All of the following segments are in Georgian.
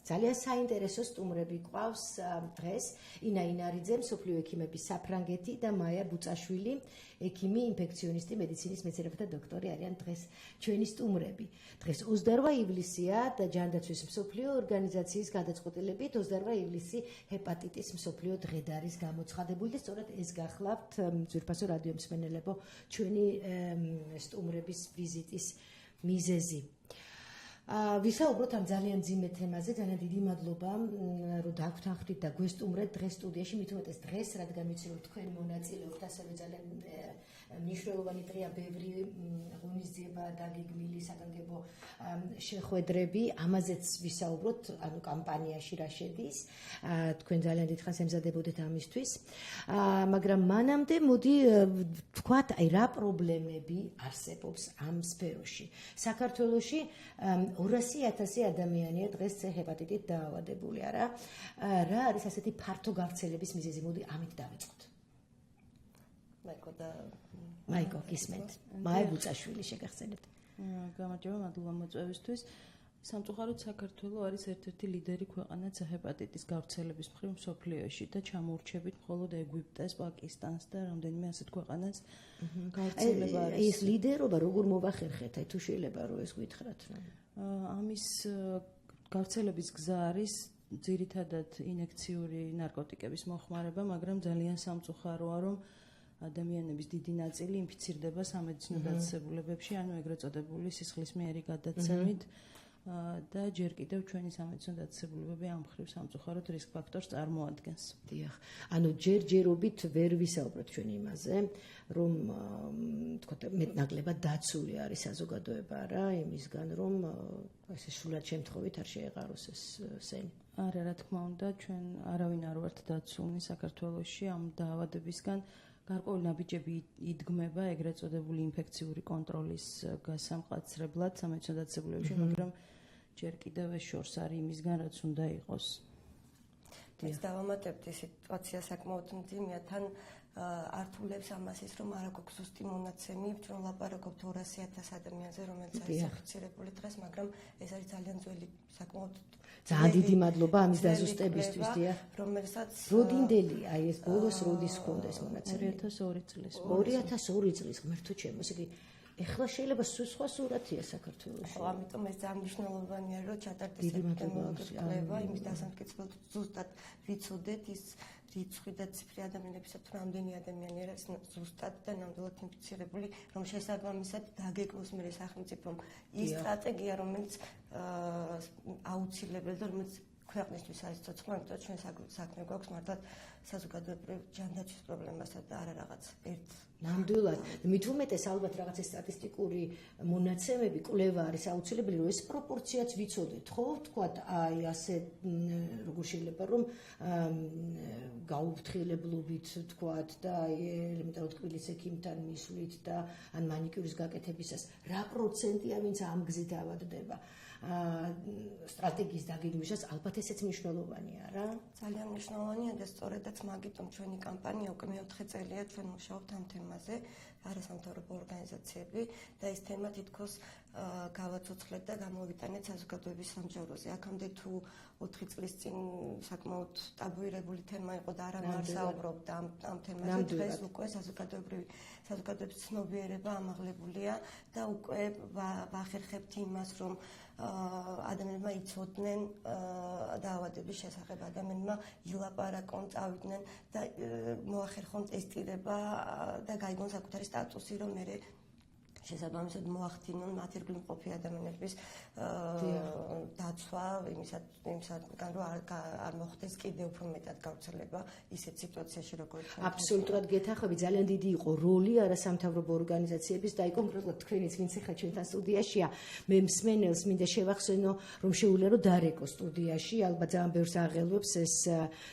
ძალიან საინტერესო სტუმრები გვყავს დღეს ინა ინარიძე, მსოფლიო ექიმების საფრანგეთი და მაია ბუწაშვილი, ექიმი, ინფექციონისტი, მედიცინის მეცნიერებათა დოქტორი არიან დღეს ჩვენი სტუმრები. დღეს 28 ივლისია და ჯანდაცვის მსოფლიო ორგანიზაციის გადაწყვეტილებით 28 ივლისი ჰეპატიტის მსოფლიო დღედ არის გამოცხადებული და სწორედ ეს გახლავთ ძვირფასო რადიო მსმენელებო ჩვენი სტუმრების ვიზიტის მიზეზი. ვისაუბროთ ამ ძალიან ძიმე თემაზე, ძალიან დიდი მადლობა, რომ დაგვთანხმდით და გვესტუმრეთ დღეს სტუდიაში, მით უმეტეს დღეს, რადგან ვიცი, რომ თქვენ მონაწილეობთ, ასევე ძალიან მნიშვნელოვანი დღეა, ბევრი ღონისძიება დაგეგმილი, საგანგებო შეხვედრები, ამაზეც ვისაუბროთ, ანუ კამპანიაში რა შედის, თქვენ ძალიან დიდხანს ემზადებოდეთ ამისთვის, მაგრამ მანამდე მოდი ვთქვათ, რა პრობლემები არსებობს ამ სფეროში. საქართველოში 200,000 ადამიანია დღეს ჰეპატიტით დაავადებული, არა? რა არის ასეთი ფართო გავრცელების მიზეზი? მოდი ამით დავიწყოთ. მაიკო, გისმენთ. მაია ბუწაშვილი შეგახსენებთ. გამარჯობა, მადლობა მოწვევისთვის. სამწუხაროდ საქართველო არის ერთ-ერთი ლიდერი ქვეყანაც ჰეპატიტის გავრცელების მხრივ მსოფლიოში და ჩამოურჩებით მხოლოდ ეგვიპტეს, პაკისტანს და რამდენიმე ასეთ ქვეყანას გავრცელება არის. ეს ლიდერობა როგორ მოვახერხეთ? თუ შეიძლება რომ ეს გითხრათ. ამის გავრცელების გზა არის ძირითადად ინექციური ნარკოტიკების მოხმარება, მაგრამ ძალიან სამწუხაროა, რომ ადამიანების დიდი ნაწილი ინფიცირდება სამედიცინო დაწესებულებებში, ანუ ეგრეთ წოდებული სისხლისმიერი გადაცემით და ჯერ კიდევ ჩვენი სამედიცინო დაწესებულებები ამ მხრივ სამწუხაროდ რისკ ფაქტორს წარმოადგენს. დიახ. ანუ ჯერჯერობით ვერ ვისაუბროთ ჩვენ იმაზე, რომ თქვათ მეტნაკლებად დაცული არის საზოგადოება რა, იმისგან რომ ესე სულად შემთხვევით არ შეეყაროს ეს სენი. არა, რა თქმა უნდა, ჩვენ არავინ არ ვართ დაცულნი საქართველოში ამ დაავადებისგან. გარკვეული ნაბიჯები იდგმება ეგრეთ წოდებული ინფექციური კონტროლის გასამყაცრებლად სამედიცინო დაწესებულებებში, მაგრამ ჯერ კიდევ ეს შორს არის იმისგან, რაც უნდა იყოს. ეს დავამატებთ, ეს სიტუაცია საკმაოდ მძიმეა, თან ართულებს ამას ის, რომ არ აქვს ზუსტი მონაცემი, ჩვენ ვლაპარაკობთ 200,000 ადამიანზე, რომელიც არის ინფიცირებული დღეს, მაგრამ ეს არის ძალიან ძველი, საკმაოდ ძალიან დიდი მადლობა ამის დაზუსტებისთვის, დიახ. რომელსაც როდინდელი, აი ეს ბოლოს როდის ჰქონდეს მონაცემი? 2002 წლის. 2002 წლის, ღმერთო ჩემო, ესე იგი ეხლა შეიძლება სხვა სურათია საქართველოში. ხო, ამიტომ ეს ძალიან მნიშვნელოვანია, რომ ჩატარდეს ეპიდემიოლოგიური კვლევა, იმის დასამტკიცებლად ზუსტად ვიცოდეთ ის რიცხვი და ციფრი ადამიანებისა თუ რამდენი ადამიანი არის ზუსტად და ნამდვილად ინფიცირებული, რომ შესაბამისად დაგეგმოს მე სახელმწიფომ ის სტრატეგია, რომელიც აუცილებელი და რომელიც ქვეყნისთვის არის ცოცხლად, იმიტომ ჩვენ საქმე გვაქვს მართლაც საზოგადოებრივ ჯანდაცვის პრობლემასთან და არა რაღაც ერთ ნამდვილად. მით უმეტეს ალბათ რაღაც სტატისტიკური მონაცემები, კვლევა არის აუცილებელი, რომ ეს პროპორციაც ვიცოდეთ, ხო? თქვათ, აი ასე როგორ შეიძლება რომ გაუფრთხილებლობით თქვათ და აი ელემენტარულად კბილის ექიმთან მისვლით და ან მანიკიურის გაკეთებისას რა პროცენტია ვინც ამ გზით ავადდება? სტრატეგიის დაგეგმვისას ალბათ ესეც მნიშვნელოვანია რა. ძალიან მნიშვნელოვანია და სწორედაც მაგიტომ ჩვენი კამპანია უკვე მე-4 წელია ჩვენ მუშაობთ ამ თემაზე, არასამთავრობო ორგანიზაციები და ეს თემა თითქოს გავაცოცხლეთ და გამოვიტანეთ საზოგადოების სამსჯავროზე. აქამდე თუ 4 წლის წინ საკმაოდ ტაბუირებული თემა იყო და არავინ არ საუბრობდა ამ თემაზე, დღეს უკვე საზოგადოების ცნობიერება ამაღლებულია და უკვე ვახერხებთ იმას, რომ ადამიანებმა იცოდნენ დაავადების შესახებ, ადამიანებმა ილაპარაკონ, წავიდნენ და მოახერხონ ტესტირება და გაიგონ საკუთარი სტატუსი, რომ მე შესაბამისად მოახდინონ მათ ირგვლივ მყოფი ადამიანების დაცვა, იმისგან რომ არ მოხდეს კიდევ უფრო მეტად გავრცელება ისეთ სიტუაციაში, როგორც აბსოლუტურად გეთანხმები, ძალიან დიდი იყო როლი არასამთავრობო ორგანიზაციების და კონკრეტულად თქვენიც ვინც ახლა ჩვენთან სტუდიაშია, მე მსმენელს მინდა შევახსენო, რომ შეუძლია რომ დარეკო სტუდიაში, ალბათ ძალიან ბევრს აღელვებს ეს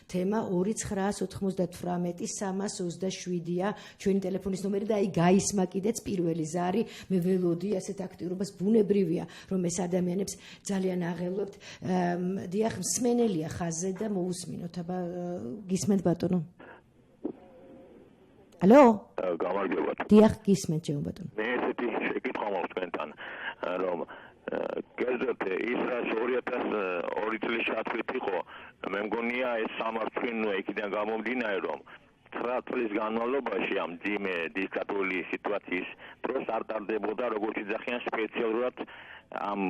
თემა 2998327-ია ჩვენი ტელეფონის ნომერი და აი გაისმა კიდეც პირველი ზარი. მე ველოდი ასეთ აქტიურობას ბუნებრივია, რომ ეს ადამიანებს ძალიან აღელვებთ. დიახ, მსმენელია ხაზზე და მოусმინოთ, აბა გისმენთ ბატონო. ალო? გამარჯობა. დიახ, გისმენთ ჩემო ბატონო. მე ესეთი შეკითხვა მაქვს თქვენთან, რომ კერძოდ ის რაც 2002 წლის ჩათვლით იყო, მე მგონია ეს სამართლინო იქიდან გამომდინარე, რომ 9 წლის განმავლობაში ამ ძიმე დიქტატურული სიტუაციის დროს არ ტარდებოდა როგორც იძახიან სპეციალურად ამ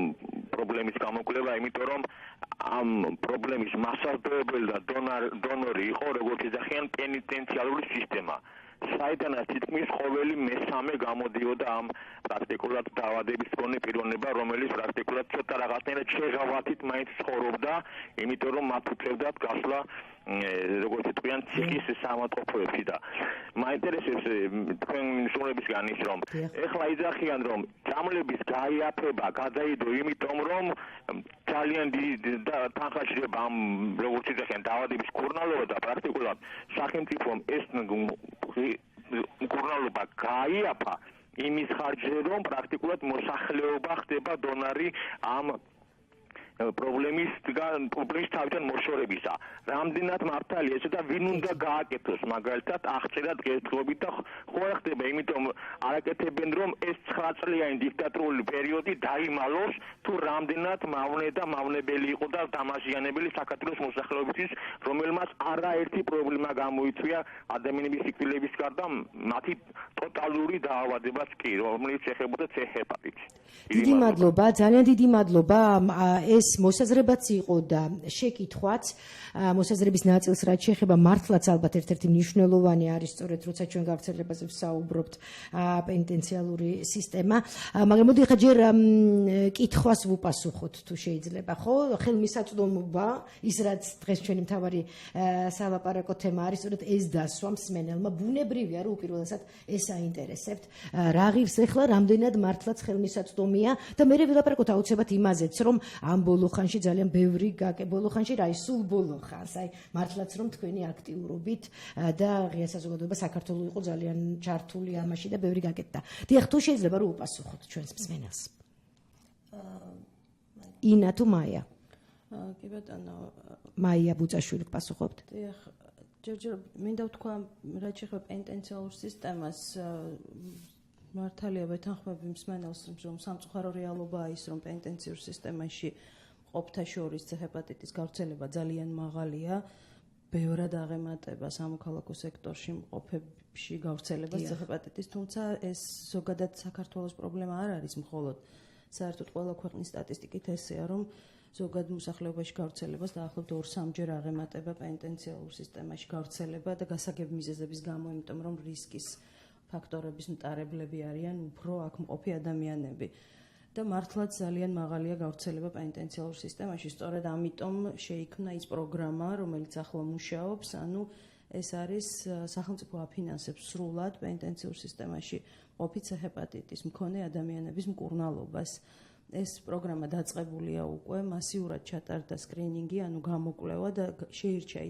პრობლემის გამოკვლევა, იმიტომ რომ ამ პრობლემის მასშტაბებელი და დონორი იყო როგორც იძახიან პენიტენციალური სისტემა. საიდანაც თითქმის ყოველი მესამე გამოდიოდა ამ პრაქტიკულად დაავადების მქონე პიროვნება, რომელიც პრაქტიკულად ცოტა რაღაცნაირად შეღავათით მაინც ცხოვრობდა, იმიტომ რომ მათ უწევდათ გასვლა როგორც თქვენ ციხის სამართლოებში და მაინტერესებს თქვენ სურებისგან ის რომ ეხლა იძახიან რომ წამლების გაიაფება გადაიდო იმიტომ რომ ძალიან დიდი თანხა შეიძლება ამ როგორც იძახიან დაავადების კურნალობა და პრაქტიკულად სახელმწიფომ ეს კურნალობა გაიაფა იმის ხარჯზე რომ პრაქტიკულად მოსახლეობა ხდება დონორი ამ პრობლემის თავიდან მოშორებისა. რამდენად მართალია ეს და ვინ უნდა გააკეთოს მაგალითად აღწერა დღესდღეობით და ხო არ ხდება, იმიტომ არაკეთებენ რომ ეს 9 წლიანი დიქტატურული პერიოდი დაიმალოს თუ რამდენად მავნე და მავნებელი იყო და დამაზიანებელი საქართველოს მოსახლეობისთვის, რომელმაც არაერთი პრობლემა გამოიწვია ადამიანების სიკვდილების გარდა მათი ტოტალური დაავადებაც კი, რომელიც ეხებოდა C-ჰეპატიტს. დიდი მადლობა, ძალიან დიდი მადლობა. ეს მოსაზრებაც იყო და შეკითხვაც მოსაზრების ნაწილს რაც შეეხება მართლაც ალბათ ერთ-ერთი მნიშვნელოვანი არის სწორედ როცა ჩვენ გავრცელებაზე ვსაუბრობთ პენიტენციალური სისტემა, მაგრამ მოდი ხა ჯერ კითხვას ვუპასუხოთ თუ შეიძლება, ხო? ხელმისაწვდომობა, ის რაც დღეს ჩვენი მთავარი სალაპარაკო თემა არის, სწორედ ეს დასვა მსმენელმა ბუნებრივია რომ უპირველესად ეს აინტერესებთ. რა ღირს ეხლა რამდენად მართლაც ხელმისაწვდომია და მე ვილაპარაკოთ აუცილებლად იმაზეც, რომ ამ ბოლო ხანში ძალიან ბევრი ბოლო ხანში რა ის სულ ბოლო ხანს, აი მართლაც რომ თქვენი აქტიურობით და ღია საზოგადოება საქართველოს იყო ძალიან ჩართული ამაში და ბევრი გაკეთდა. დიახ, თუ შეიძლება რომ უპასუხოთ ჩვენს მსმენელს. ინა თუ მაია? კი ბატონო, მაია ბუწაშვილი პასუხობთ. დიახ, ჯერჯერ მინდა ვთქვა რაც შეეხება პენიტენციალურ სისტემას, მართალია ვეთანხმები მსმენელს, რომ სამწუხარო რეალობაა ის, რომ პენიტენციურ სისტემაში ყოფთა შორის C-ჰეპატიტის გავრცელება ძალიან მაღალია, ბევრად აღემატება სამოქალაქო სექტორში მყოფებში გავრცელებას C-ჰეპატიტის, თუმცა ეს ზოგადად საქართველოს პრობლემა არ არის მხოლოდ. საერთოდ ყველა ქვეყნის სტატისტიკით ესეა, რომ ზოგადად მოსახლეობაში გავრცელებას დაახლოებით 2-3-ჯერ აღემატება პენიტენციალურ სისტემაში გავრცელება და გასაგებ მიზეზების გამო, იმიტომ რომ რისკის ფაქტორების მტარებლები არიან უფრო აქ მყოფი ადამიანები. და მართლაც ძალიან მაღალია გავრცელება პენიტენციალურ სისტემაში, სწორედ ამიტომ შეიქმნა ის პროგრამა, რომელიც ახლა მუშაობს, ანუ ეს არის სახელმწიფო აფინანსებს სრულად პენიტენციურ სისტემაში ყოფი C-ჰეპატიტის მქონე ადამიანების მკურნალობას. ეს პროგრამა დაწყებულია უკვე, მასიურად ჩატარდა სკრინინგი, ანუ გამოკვლევა და შეირჩა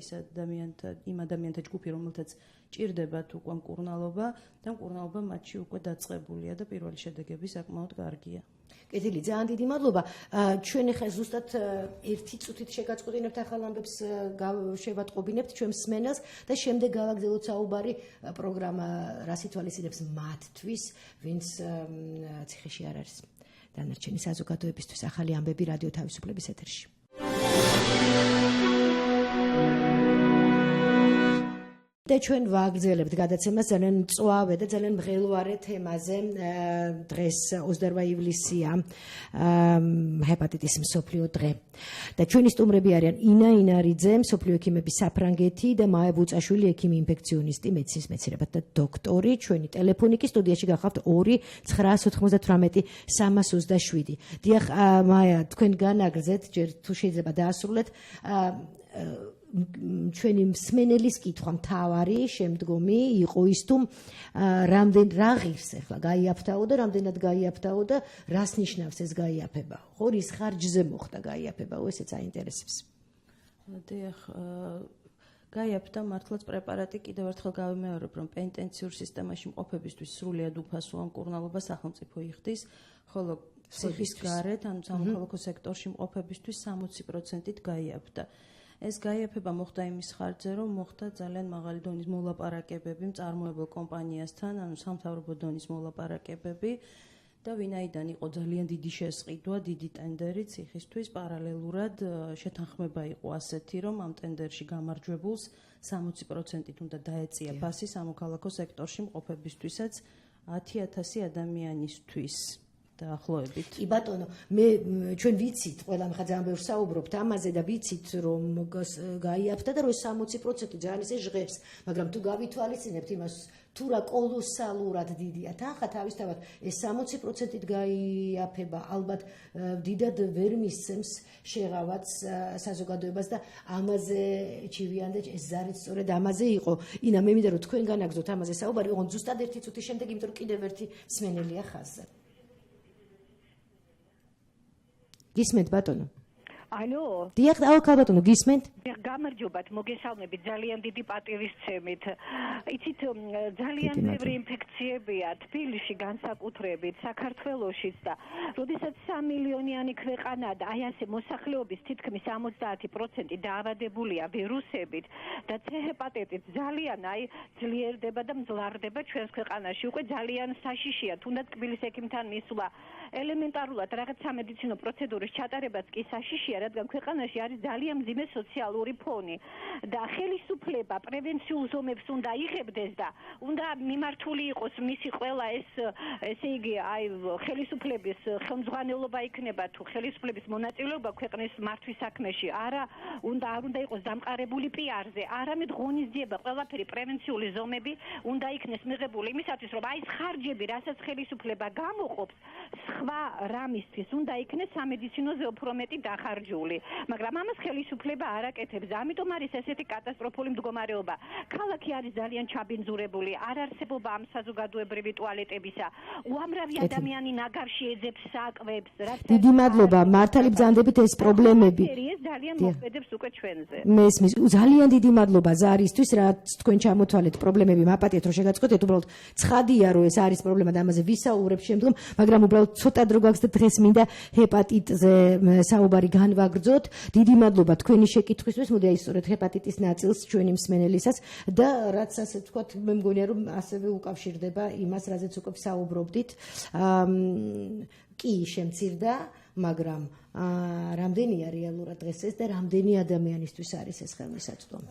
იმ ადამიანთა ჯგუფი, რომელთაც ჭირდებათ უკვე მკურნალობა და მკურნალობა მათში უკვე დაწყებულია და პირველი შედეგები საკმაოდ კარგია. კეთილი, ძალიან დიდი მადლობა. ჩვენ ახლა ზუსტად ერთი წუთით შეგაწყვეტინებთ ახალ ამბებს შევატყობინებთ ჩვენ მსმენელს და შემდეგ გავაგზავნოთ საუბარი პროგრამა რას ითვალისწინებს მათთვის, ვინც ციხეში არ არის. დანარჩენი საზოგადოებისთვის ახალი ამბები რადიო თავისუფლების ეთერში. და ჩვენ ვაგრძელებთ გადაცემას ძალიან მწვავე და ძალიან მღელვარე თემაზე. დღეს 28 ივლისია ჰეპატიტის მსოფლიო დღე. და ჩვენი სტუმრები არიან ინა ინარიძე, მსოფლიო ექიმების საფრანგეთი და მაია ბუწაშვილი, ექიმი ინფექციონისტი, მედიცინის მეცნიერებათა დოქტორი. ჩვენი ტელეფონი კი სტუდიაში გახავთ 2-998-327. დიახ, მაია, თქვენ განაგრძეთ, ჯერ თუ შეიძლება დაასრულეთ ჩვენი მსმენელის კითხვა მთავარი შემდგომი იყო ის თუ რა ღირს ახლა გაიაფთაო და რამდენად გაიაფთაო და რას ნიშნავს ეს გაიაფება, ხო, რის ხარჯზე მოხდა გაიაფება, ესეც აინტერესებს. დიახ, გაიაფთა მართლაც პრეპარატი, კიდევ ერთხელ გავიმეორებ, რომ პენიტენციურ სისტემაში მყოფებისთვის სრულიად უფასოა მკურნალობა სახელმწიფო იხდის, ხოლო ციხის გარეთ, ანუ სამოქალაქო სექტორში მყოფებისთვის 60%-ით გაიაფთა. ეს გაიაფება მოხდა იმის ხარჯზე, რომ მოხდა ძალიან მაღალი დონის მოლაპარაკებები მწარმოებელ კომპანიასთან, ანუ სამთავრობო დონის მოლაპარაკებები და ვინაიდან იყო ძალიან დიდი შესყიდვა, დიდი ტენდერი ციხისთვის, პარალელურად შეთანხმება იყო ასეთი, რომ ამ ტენდერში გამარჯვებულს 60%-ით უნდა დაეწია ფასი სამოქალაქო სექტორში მყოფებისთვისაც 10,000 ადამიანისთვის. დაახლოებით. კი ბატონო, მე ჩვენ ვიცით, ყველა ხა ძალიან ბევრს საუბრობთ ამაზე და ვიცით, რომ გაიაფთა და რომ 60% ძალიან ისე ჟღერს, მაგრამ თუ გავითვალისწინებთ იმას, თუ რა კოლოსალურად დიდია თანხა, თავისთავად ეს 60%-ით გაიაფება, ალბათ დიდად ვერ მისცემს შეღავაც საზოგადოებას და ამაზე ჩივიანდე ეს ზარიც სწორედ ამაზე იყო. ინა მე მინდა რომ თქვენ განაგზოთ ამაზე საუბარი, ოღონდ ზუსტად ერთი წუთის შემდეგ, იმიტომ რომ კიდევ ერთი სმენელია ხაზზე. გისმენთ ბატონო? ალო? დიახ, ბატონო, გისმენთ? გამარჯობათ, მოგესალმებით, ძალიან დიდი პატივისცემით. იცით, ძალიან ბევრი ინფექციებია თბილისში განსაკუთრებით, საქართველოშიც და როდესაც 3 მილიონიანი ქვეყანა და აი ასე მოსახლეობის თითქმის 70% დაავადებულია ვირუსებით და C-ჰეპატიტით ძალიან აი ძლიერდება და მძლავრდება ჩვენს ქვეყანაში. უკვე ძალიან საშიშია, თუნდაც თბილისის ექიმთან მისვლა. ელემენტარულად რაღაც სამედიცინო პროცედურის ჩატარებაც კი საშიშია, რადგან ქვეყანაში არის ძალიან მძიმე სოციალური ფონი და ხელისუფლება პრევენციულ ზომებს უნდა იღებდეს და უნდა მიმართული იყოს მისი ყველა ესე იგი აი ხელისუფლების ხელმძღვანელობა იქნება თუ ხელისუფლების მონაწილეობა ქვეყნის მართვის საქმეში არ უნდა იყოს დამყარებული პიარზე, არამედ ღონისძიება, ყველაფერი პრევენციული ზომები უნდა იქნეს მიღებული იმისათვის, რომ აი ეს ხარჯები, რასაც ხელისუფლება გამოყოფს, სხვა რამისთვის უნდა იქნეს სამედიცინოზე უფრო მეტი დახარჯული, მაგრამ ამას ხელისუფლება არ აკეთებს. ამიტომ არის ესეთი კატასტროფული მდგომარეობა. ქალაქი არის ძალიან ჩაბინძურებული, არ არსებობა ამ საზოგადოებრივი ტუალეტებისა. უამრავი ადამიანი ნაგარში ეძებს საკვებს, რაც დიდი მადლობა, მართალი ბრძანდებით ეს პრობლემები. ეს ძალიან მოქმედებს უკვე ჩვენზე. მესმის, ძალიან დიდი მადლობა ზარისთვის, რაც თქვენ ჩამოთვალეთ პრობლემები, მაპატიეთ რომ შეგაწყვეტეთ, უბრალოდ ცხადია რომ ეს არის პრობლემა და ამაზე ვისაუბრებ შემდგომ, მაგრამ უბრალოდ ცოტა დრო გაქვს და დღეს მინდა ჰეპატიტზე საუბარი განვაგრძოთ. დიდი მადლობა თქვენი შეკითხვისთვის, მოდი აი სწორედ ჰეპატიტის ნაწილს ჩვენი მსმენელისას და რაც ასე ვთქვათ, მე მგონია რომ ასევე უკავშირდება იმას, რაზეც უკვე ვსაუბრობდით. კი, შემცირდა, მაგრამ რამდენია რეალურად დღეს ეს და რამდენი ადამიანისთვის არის ეს ხელმისაწვდომი?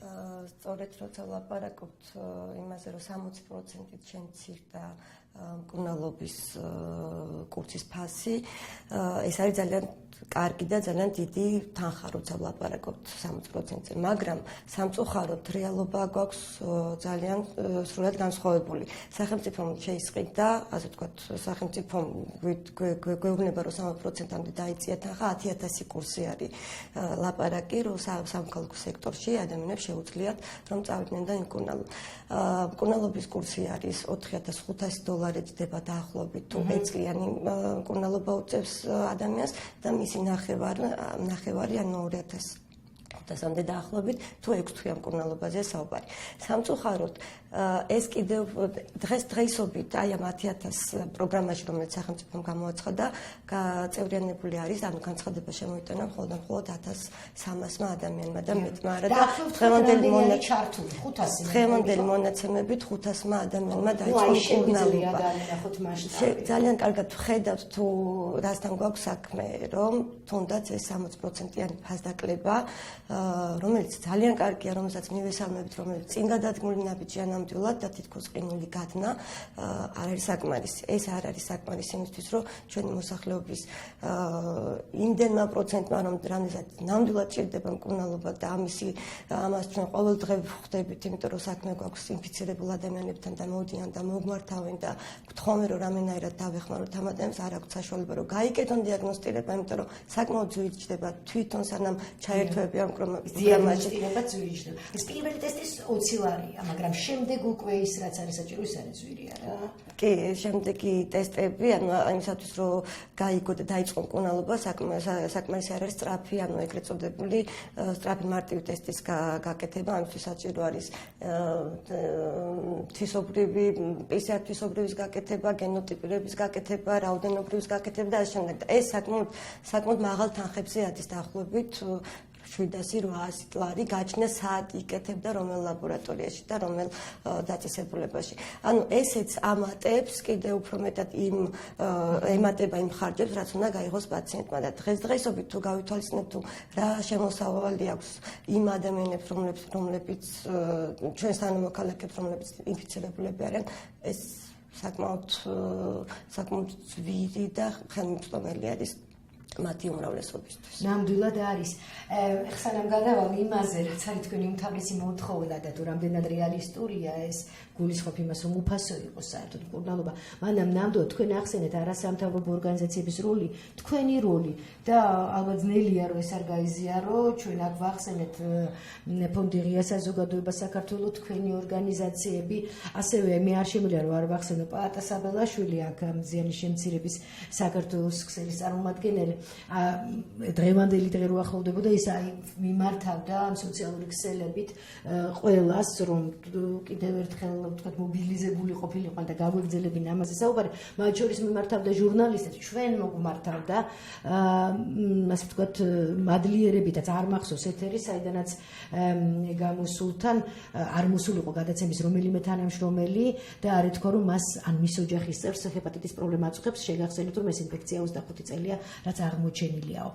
სწორედ როცა ვლაპარაკობთ იმაზე, რომ 60%-ით შემცირდა მკურნალობის კურსის ფასი, ეს არის ძალიან კარგი და ძალიან დიდი თანხა, როცა ვლაპარაკობთ 60%-ზე, მაგრამ სამწუხაროდ რეალობა გვაქვს ძალიან სრულად განსხვავებული. სახელმწიფომ შეისყიდა, ასე ვთქვათ, სახელმწიფომ გვეუბნება, რომ 60%-ამდე დაიწია თანხა, 10,000 კურსი არის ლაპარაკი, რომ სამოქალაქო სექტორში ადამიანებს შეუძლიათ, რომ წავიდნენ და იმკურნალონ. მკურნალობის კურსი არის $4,500 დება დაახლოებით თუ ეწლიანი მკურნალობა უწევს ადამიანს და მისი ნახევარი ანუ 2,500-მდე დაახლოებით თუ 6 თვიან მკურნალობაზე საუბარი. სამწუხაროდ ეს კიდევ დღესობით აი ამ 10,000 პროგრამაში, რომელიც სახელმწიფომ გამოაცხადა, გაწევრიანებული არის, ანუ განცხადება შემოიტანა მხოლოდ 1,300 ადამიანმა და მეტმა არა და დღევანდელი მონაცემებით 500 ადამიანმა დაიწყო მკურნალობა. ძალიან კარგად ვხედავთ თუ რასთან გვაქვს საქმე, რომ თუნდაც ეს 60%-იანი ფასდაკლება, რომელიც ძალიან კარგია, რომელსაც მივესალმებით, რომელიც წინ გადადგმული ნაბიჯია ნამდვილად და თითქოს ყინული გადნა არ არის საკმარისი. ეს არ არის საკმარისი იმისთვის, რომ ჩვენი მოსახლეობის იმდენმა პროცენტმა, რომ რამდენად ნამდვილად ჭირდება მკურნალობა და ამას ჩვენ ყოველდღე ვხვდებით, იმიტომ რომ საქმე გვაქვს ინფიცირებულ ადამიანებთან და მოდიან და მოგმართავენ და გთხოვენ, რომ რამენაირად დავეხმაროთ ამ ადამიანებს, არ აქვს საშუალება, რომ გაიკეთონ დიაგნოსტირება, იმიტომ რომ საკმაოდ ძვირი ჩდება თვითონ სანამ ჩაერთვები ამ დიაგნოსტირება ძვირი ჩდება. ეს პირველი ტესტის 20 ლარია, მაგრამ შემდეგ უკვე ის რაც არის საჭირო, ის არის ძვირი არა? კი, შემდეგი ტესტები, ანუ იმისათვის რომ გაიგო და დაიწყო მკურნალობა, საკმარისი არ არის სწრაფი, ანუ ეგრეთ წოდებული სწრაფი მარტივი ტესტის გაკეთება, ამისთვის საჭირო არის თვისობრივი PCR თვისობრივის გაკეთება, გენოტიპირების გაკეთება, რაოდენობრივის გაკეთება და ამ შემდეგ. ეს საკმაოდ მაღალ თანხებზე არის დაახლოებით 700-800 ლარი გაჩნდა საათ იკეთებდა რომელ ლაბორატორიაში და რომელ დაწესებულებაში. ანუ ესეც ამატებს კიდევ უფრო მეტად ემატება იმ ხარჯებს, რაც უნდა გაიღოს პაციენტმა და დღესდღეობით თუ გავითვალისწინებთ თუ რა შემოსავალი აქვს იმ ადამიანებს, რომლებიც ჩვენ თანამოქალაქებს, რომლებიც ინფიცირებულები არიან, ეს საკმაოდ ძვირი და ხელმისაწვდომელი არის მათი უმრავლესობისთვის. ნამდვილად არის. ხსანამ გადავალ იმაზე, რაც არის თქვენი უმთავრესი მოთხოვნა და თუ რამდენად რეალისტურია ეს გულისხმობ იმას, რომ უფასო იყოს საერთოდ მკურნალობა. მანამ ნამდვილად თქვენ ახსენეთ არასამთავრობო ორგანიზაციების როლი, თქვენი როლი და ალბათ ძნელია რომ ეს არ გაიზიარო, ჩვენ აქ ვახსენეთ ფონდი ღია საზოგადოება საქართველოს, თქვენი ორგანიზაციები, ასევე მე არ შემიძლია რომ არ ვახსენო პაატა საბელაშვილი აქ მზიანის შემცირების საქართველოს ქსელის წარმომადგენელი. დღევანდელი დღე რო ახლოვდებოდა ის მიმართავდა სოციალური ქსელებით ყველას რომ კიდევ ერთხელ ვთქვათ მობილიზებული ყოფილიყო და გაგვეგზელებინა ამაზე საუბარი, მათ შორის მიმართავდა ჟურნალისტებს, ჩვენ მოგვმართავდა ასე ვთქვათ მადლიერებითაც არ მახსოვს ეთერი, საიდანაც გამოსულთან არ მოსულიყო გადაცემის რომელიმე თანამშრომელი და არ ეთქვა რომ მას ან მის ოჯახის წევრს ჰეპატიტის პრობლემა აწუხებს, შეგახსენოთ რომ ეს ინფექცია 25 წელია რაც აღმოჩენილიაო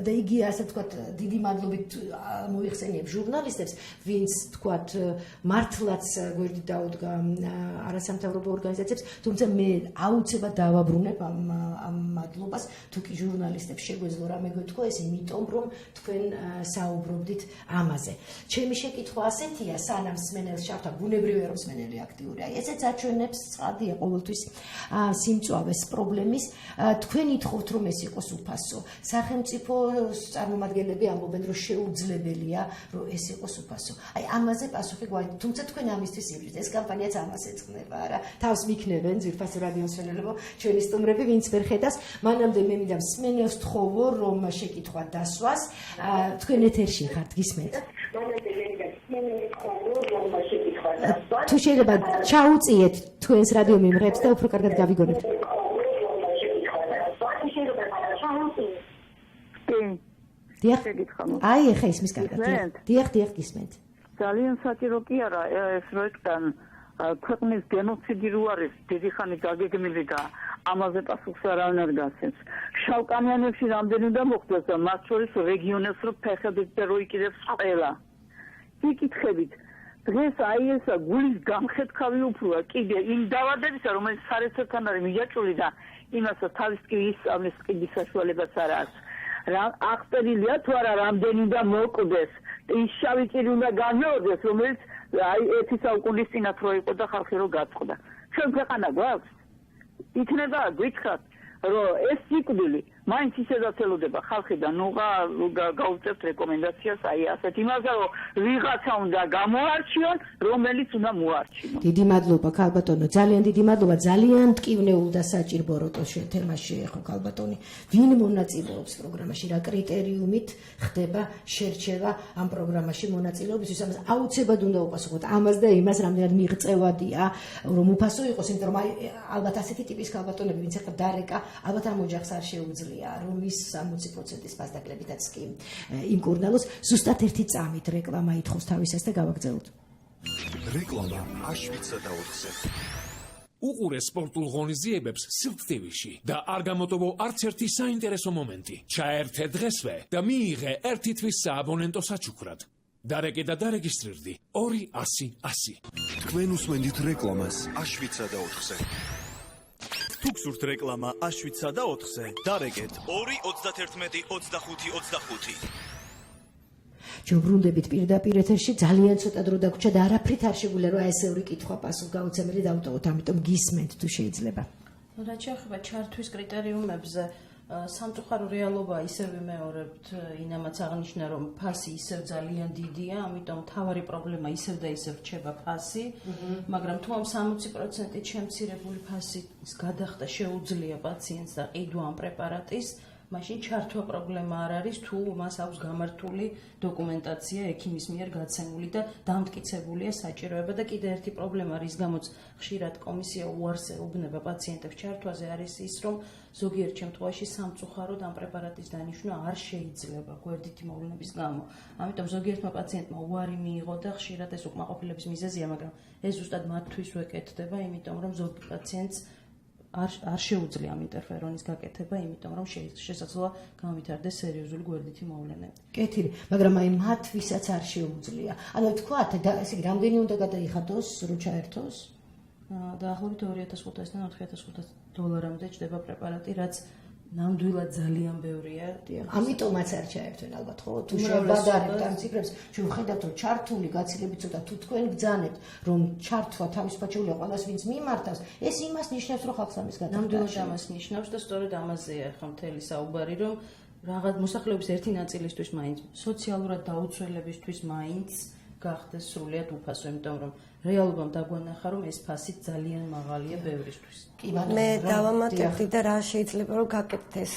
და იგი ასე ვთქვათ დიდი მადლობით მოიხსენიებს ჟურნალისტებს, ვინც ვთქვათ მართლაც გვერდით დაუდგა არასამთავრობო ორგანიზაციებს, თუმცა მე აუცილებლად დავაბრუნებ ამ მადლობას, თუ კი ჟურნალისტებს შეგვეძლო რამე გვეთქვა, ეს იმიტომ რომ თქვენ საუბრობდით ამაზე. ჩემი შეკითხვა ასეთია, სანამ სმენელს ჩავთვა, ბუნებრივია რომ სმენელი აქტიურია. ესეც აჩვენებს ცხადია ყოველთვის სიმწვავეს პრობლემის. თქვენ ითხოვთ რომ ეს იყოს უფასო. სახელმწიფო წარმომადგენლები ამბობენ რომ შეუძლებელია რომ ეს იყოს უფასო. აი ამაზე პასუხი გვაქვს, თუმცა თქვენ ამისთვის იბრძვით. ეს კამპანიაც ამას ეძღვნება არა. თავს მიქნებენ ძვირფასი რადიოსმენელებო, ჩვენი სტუმრები, ვინც ვერ ხედავს, მანამდე მე მინდა სმენელს თხოვო რომ შეკითხვა დასვას. თქვენ ეთერში ხართ, გისმენთ? თუ შეიძლება ჩაუწიეთ თქვენს რადიო მიმღებს და უფრო კარგად გავიგონებთ. აი ეხა ისმის კარგად. დიახ, გისმენთ. ძალიან საჭირო კი არა ეს როიტან ქვეყნის გენოციდი რო არის დიდი ხანი გაგეგმილი და ამაზე პასუხს არავინ არ გასცემს. შავკანიანებში რამდენი უნდა მოხდეს და მათ შორის რეგიონებს რო ფეხებით და რო იკიდებს ყველა. იკითხებით დღეს აი ეს გულის გამხეთქავი უფროა კიდე იმ დაავადებისა, რომელიც სარეცელთან არის მიჯაჭვული და იმასაც თავის ტკივის ამის ტკივის საშუალებაც არ აქვს. აღწერილია თუ არა რამდენი უნდა მოკვდეს, ის შავი ჭირი უნდა გამეორდეს, რომელიც აი 1 საუკუნის წინათ რო იყო და ხალხი რო გაწყდა. ჩვენ ქვეყანა გვაქვს? იქნება გითხრათ რომ ეს სიკვდილი მაინც ისედაც ელოდება ხალხიდან, ნუ გაუწევთ რეკომენდაციას აი ასეთ იმაზე, რომ ვიღაცა უნდა გამოარჩიონ, რომელიც უნდა მოარჩინონ. დიდი მადლობა ქალბატონო, ძალიან დიდი მადლობა, ძალიან ტკივნეულ და საჭირბოროტო თემაში ხო ქალბატონი. ვინ მონაწილეობს პროგრამაში, რა კრიტერიუმით ხდება შერჩევა ამ პროგრამაში მონაწილეობისთვის? ამას აუცილებლად უნდა უპასუხოთ. ამას და იმას რამდენად მიღწევადია, რომ უფასო იყოს, იმიტომ რომ აი ალბათ ასეთი ტიპის ქალბატონები, ვინც ახლა დარეკა, ალბათ ამ ოჯახს არ შეუძლია რომ ის 60%-ის ფასდაკლებითაც კი იმკურნალოს. ზუსტად ერთი წამით რეკლამა ითხოვს თავისას და გავაგრძელოთ. რეკლამა აშვიცა და 4-ზე. უყურე სპორტულ ღონისძიებებს Silk TV-ში და არ გამოტოვო არც ერთი საინტერესო მომენტი. ჩაერთე დღესვე და მიიღე 1 თვის სააბონენტო საჩუქრად. დარეკე და დარეგისტრირდი 200-100. თქვენ უსმენთ რეკლამას აშვიცა და 4-ზე. თუ გსურთ რეკლამა აშვიცა და 4-ზე, დარეკეთ 2-31-25-25. ჩვენ ბრუნდებით პირდაპირ ეთერში, ძალიან ცოტა დრო დაგვრჩა და არაფრით არ შეგვიძლია რომ ეს ევრი კითხვა პასუხ გაუცემელი დავტოვოთ, ამიტომ გისმენთ თუ შეიძლება. რაც შეეხება ჩართვის კრიტერიუმებზე, სამწუხარო რეალობა ისევ ვიმეორებთ, ინამაც აღნიშნა რომ ფასი ისევ ძალიან დიდია, ამიტომ თავარი პრობლემა ისევ და ისევ რჩება ფასი, მაგრამ თუ ამ 60%-ით შემცირებული ფასის გადახდა შეუძლია პაციენტს და ყიდვა ამ პრეპარატის, მაშინ ჩართვა პრობლემა არ არის თუ მას აქვს გამართული დოკუმენტაცია ექიმის მიერ გაცემული და დამტკიცებულია საჭიროება და კიდე ერთი პრობლემა რის გამოც ხშირად კომისია უარს ეუბნება პაციენტებს ჩართვაზე არის ის რომ ზოგიერთ შემთხვევაში სამწუხაროდ ამ პრეპარატის დანიშვნა არ შეიძლება გვერდითი მოვლენების გამო. ამიტომ ზოგიერთმა პაციენტმა უარი მიიღო და ხშირად ეს უკმაყოფილების მიზეზია, მაგრამ ეს ზუსტად მათთვის ვეკეთდება, იმიტომ რომ ზოგი პაციენტს არ შეუძლია ამ ინტერფერონის გაკეთება, იმიტომ რომ შესაძლოა გამვითარდეს სერიოზული გვერდითი მოვლენები. კეთილი, მაგრამ აი მათ ვისაც არ შეუძლია. ანუ თქვათ, ესე იგი, რამდენი უნდა გადაიხადოს, რომ ჩაერთოს? დაახლოებით $2500-დან $4500 ჯდება პრეპარატი, რაც ნამდვილად ძალიან ბევრია. ამიტომაც არ ჩაერთვენ ალბათ, ხო? თუ შევადარებთ ამ ციფრებს, ჩვენ ვხედავთ, რომ ჩართული გაცილებით ცოტა თუ თქვენ ბრძანებთ, რომ ჩართვა თავისუფლად ყველას ვინც მიმართავს, ეს იმას ნიშნავს, რომ ხალხს ამის გადაჭრა. ნამდვილად ამას ნიშნავს და სწორედ ამაზეა ხომ მთელი საუბარი, რომ რაღაც მოსახლეობის ერთი ნაწილისთვის მაინც სოციალურად დაუცველებისთვის მაინც გახდეს სრულიად უფასო, იმიტომ რომ რეალობამ დაგვანახა, რომ ეს ფასი ძალიან მაღალია ბევრისთვის. მე დავამატებდი და რა შეიძლება რომ გაკეთდეს.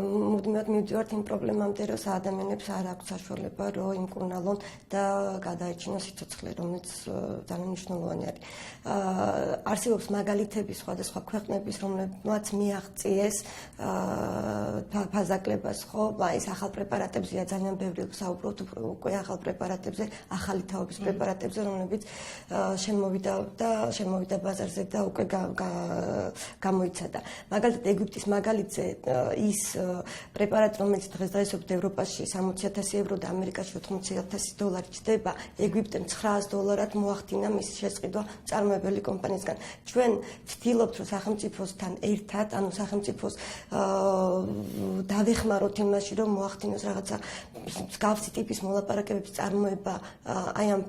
მუდმივად მივდივართ იმ პრობლემამდე, რომ ადამიანებს არ აქვს საშუალება რომ იმკურნალონ და გადაეჩინოს სიცოცხლე, რომელიც ძალიან მნიშვნელოვანი არის. არსებობს მაგალითები სხვადასხვა ქვეყნების, რომლებმაც მიაღწიეს ფაზაკლებას, ხო? ეს ახალ პრეპარატებზეა ძალიან ბევრი საუბრობთ უკვე ახალ პრეპარატებზე, ახალი თაობის პრეპარატებზე, რომლებიც შემოვიდა ბაზარზე და უკვე გამოიცადა. მაგალითად ეგვიპტის მაგალითზე ის პრეპარატი, რომელიც დღესდღეობით ევროპაში €60,000 და ამერიკაში $80,000 ჯდება, ეგვიპტემ $900 მოახდინა მისი შესყიდვა მწარმოებელი კომპანიისგან. ჩვენ ვცდილობთ, რომ სახელმწიფოსთან ერთად, ანუ სახელმწიფოს დავეხმაროთ იმაში, რომ მოახდინოს რაღაცა მსგავსი ტიპის მოლაპარაკებების წარმოება აი ამ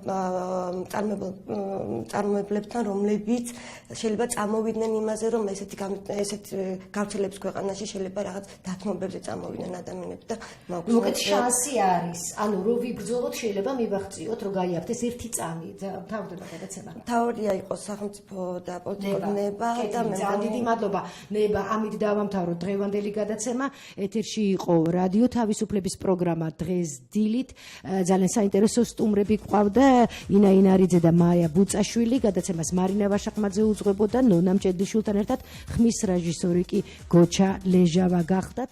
მწარმოებლებთან, რომლებიც შეიძლება წამოვიდნენ იმაზე, რომ ესეთი გავრცელების ქვეყანაში შეიძლება რაღაც დათმობებზე წამოვიდნენ ადამიანები და მოკეთ შანსი არის. ანუ რო ვიბრძოლოთ, შეიძლება მივახციოთ, რომ გაიარდეს ერთი წამი. თავდება გადაცემა. თაორია იყოს სახელმწიფო და პოლიტიკური ნება და მე დიდი მადლობა. ნება, ამით დავამთავროთ დღევანდელი გადაცემა. ეთერში იყო რადიო თავისუფლების პროგრამა დღეს დილით. ძალიან საინტერესო სტუმრები გვყავდა, ინა ინარიძე და მაია ბუწაშვილი. გადაცემას მარინა ვაშაყმაძე უძღვებოდა, ნონა მჭედლიშვილთან ერთად ხმის რეჟისორი კი გოჩა ლეჟავა გახდათ.